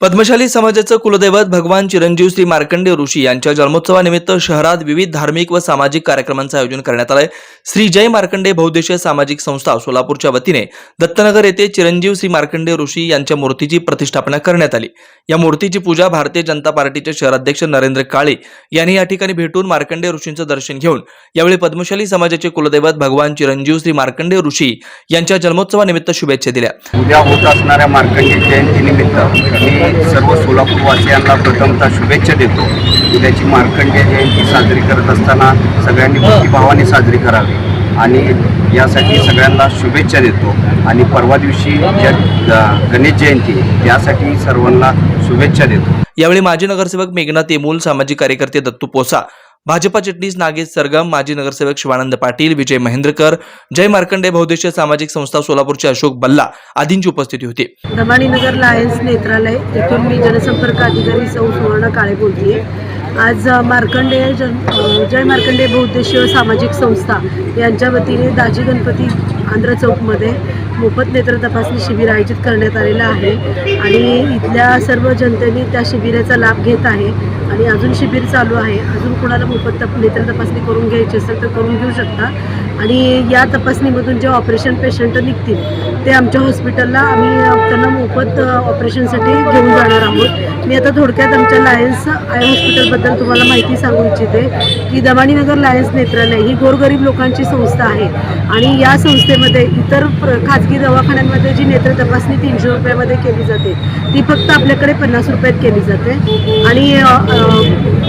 पद्मशाली समाजाचं कुलदैवत भगवान चिरंजीव श्री मार्कंडेय ऋषी यांच्या जन्मोत्सवानिमित्त शहरात विविध धार्मिक व सामाजिक कार्यक्रमांचं आयोजन करण्यात आलंय। श्री जय मार्कंडेय बहुउद्देशीय सामाजिक संस्था सोलापूरच्या वतीने दत्तनगर येथे चिरंजीव श्री मार्कंडेय ऋषी यांच्या मूर्तीची प्रतिष्ठापना करण्यात आली। या मूर्तीची पूजा भारतीय जनता पार्टीचे शहराध्यक्ष नरेंद्र काळे यांनी या ठिकाणी भेटून मार्कंडेय ऋषींचं दर्शन घेऊन यावेळी पद्मशाली समाजाचे कुलदैवत भगवान चिरंजीव श्री मार्कंडेय ऋषी यांच्या जन्मोत्सवानिमित्त शुभेच्छा दिल्या। उद्या होत असणाऱ्या मार्कंडेय जयंतीनिमित्त सर्व सोलापूरवासियांना प्रथमतः शुभेच्छा देतो। उद्याची मार्कंडेय जयंती साजरी करत असताना सगळ्यांनी भक्तिभावाने साजरी करावी आणि यासाठी सगळ्यांना शुभेच्छा देतो। आणि परवा दिवशी गणेश जयंती त्यासाठी सर्वांना शुभेच्छा देतो। यावेळी माजी नगरसेवक मेघना तेमूल, सामाजिक कार्यकर्ते दत्तू पोसा, भाजपा चिटणीस नागेश सरगम, माजी नगरसेवक शिवानंद पाटील, विजय महेंद्रकर, जय मार्कंडेय बहुउद्देशीय सामाजिक संस्था सोलापूरचे अशोक बल्ला आदींची उपस्थिती होती। दमाणीनगर लायन्स नेत्रालय येथून मी जनसंपर्क अधिकारी सौ सुवर्ण काळे बोलते। आज जय मार्कंडेय बहुउद्देशीय सामाजिक संस्था यांच्या वतीने दाजी गणपती आंध्र चौकमध्ये मोफत नेत्र तपासणी शिबिर आयोजित करण्यात आलेलं आहे आणि इथल्या सर्व जनतेने त्या शिबिराचा लाभ घेत आहे आणि अजून शिबिर चालू आहे। अजून कोणाला मोफत नेत्र तपासणी करून घ्यायची असेल तर करून घेऊ शकता आणि या तपासणीमधून जे ऑपरेशन पेशंट निघतील ते आमच्या हॉस्पिटलला आम्ही त्यांना मोफत ऑपरेशनसाठी घेऊन जाणार आहोत। मी आता थोडक्यात आमच्या लायन्स आय हॉस्पिटलबद्दल तुम्हाला माहिती सांगू इच्छिते की दमाणीनगर लायन्स नेत्रालय ही गोरगरीब लोकांची संस्था आहे आणि या संस्थेमध्ये इतर खाजगी दवाखान्यांमध्ये जी नेत्र तपासणी 300 रुपयामध्ये केली जाते ती फक्त आपल्याकडे 50 रुपयात केली जाते आणि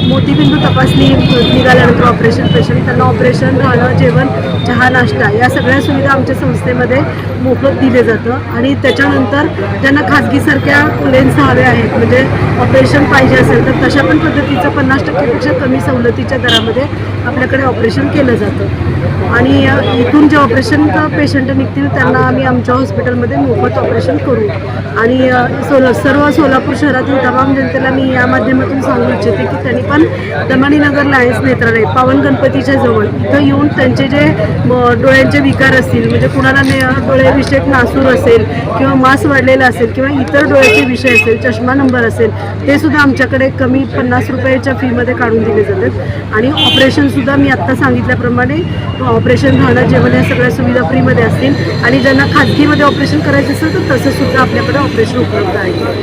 मोतीबिंदू तपासणी निघाल्यानंतर ऑपरेशन पेशंट त्यांना ऑपरेशन, राहणं, जेवण, चहा, नाश्ता या सगळ्या सुविधा आमच्या संस्थेमध्ये मोफत दिले जातं आणि त्याच्यानंतर ज्यांना खाजगीसारख्या लेन्स हवे आहेत म्हणजे ऑपरेशन पाहिजे असेल तर तशा पण पद्धतीचं 50% कमी सवलतीच्या दरामध्ये आपल्याकडे ऑपरेशन केलं जातं आणि इथून जे ऑपरेशन पेशंट निघतील त्यांना आम्ही आमच्या हॉस्पिटलमध्ये मोफत ऑपरेशन करू आणि सर्व सोलापूर शहरातील तमाम जनतेला मी या माध्यमातून सांगू इच्छिते की त्यांनी पण दमाणीनगर लायन्स नेत्रालय पावन गणपतीच्या जवळ इथं येऊन त्यांचे जे डोळ्यांचे विकार असतील म्हणजे कुणाला डोळ्याविषयक नासूर असेल किंवा मास वाढलेला असेल किंवा इतर डोळ्याचे विषय असेल, चष्मा नंबर असेल ते सुद्धा आमच्याकडे कमी 50 रुपयाच्या फीमध्ये काढून दिले जातात आणि ऑपरेशनसुद्धा मी आत्ता सांगितल्याप्रमाणे ऑपरेशन, राहणं, जेवण या सगळ्या सुविधा फ्रीमध्ये असतील आणि ज्यांना खाजगीमध्ये ऑपरेशन करायचं असेल तर तसं सुद्धा आपल्याकडे ऑपरेशन उपलब्ध आहे।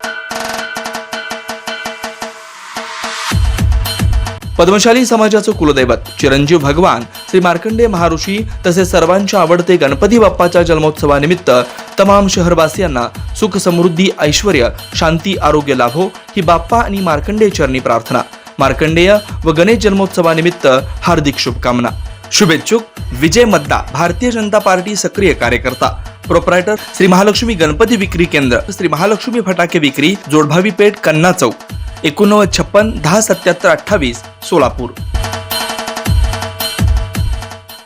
पद्मशाली समाजाचं कुलदैवत चिरंजीव भगवान श्री मार्कंडेय महाऋषी तसेच सर्वांचे आवडते गणपती बाप्पाच्या जन्मोत्सवानिमित्त तमाम शहरवासियांना सुख, समृद्धी, ऐश्वर्य, शांती, आरोग्य लाभो ही बाप्पा आणि मार्कंडेय चरणी प्रार्थना। मार्कंडेय व गणेश जन्मोत्सवानिमित्त हार्दिक शुभकामना। शुभेच्छुक विजय मद्दा, भारतीय जनता पार्टी सक्रिय कार्यकर्ता, प्रोप्रायटर श्री महालक्ष्मी गणपती विक्री केंद्र, श्री महालक्ष्मी फटाके विक्री, जोडभावी पेठ, कन्ना चौक, 8956 10 77 28 सोलापूर।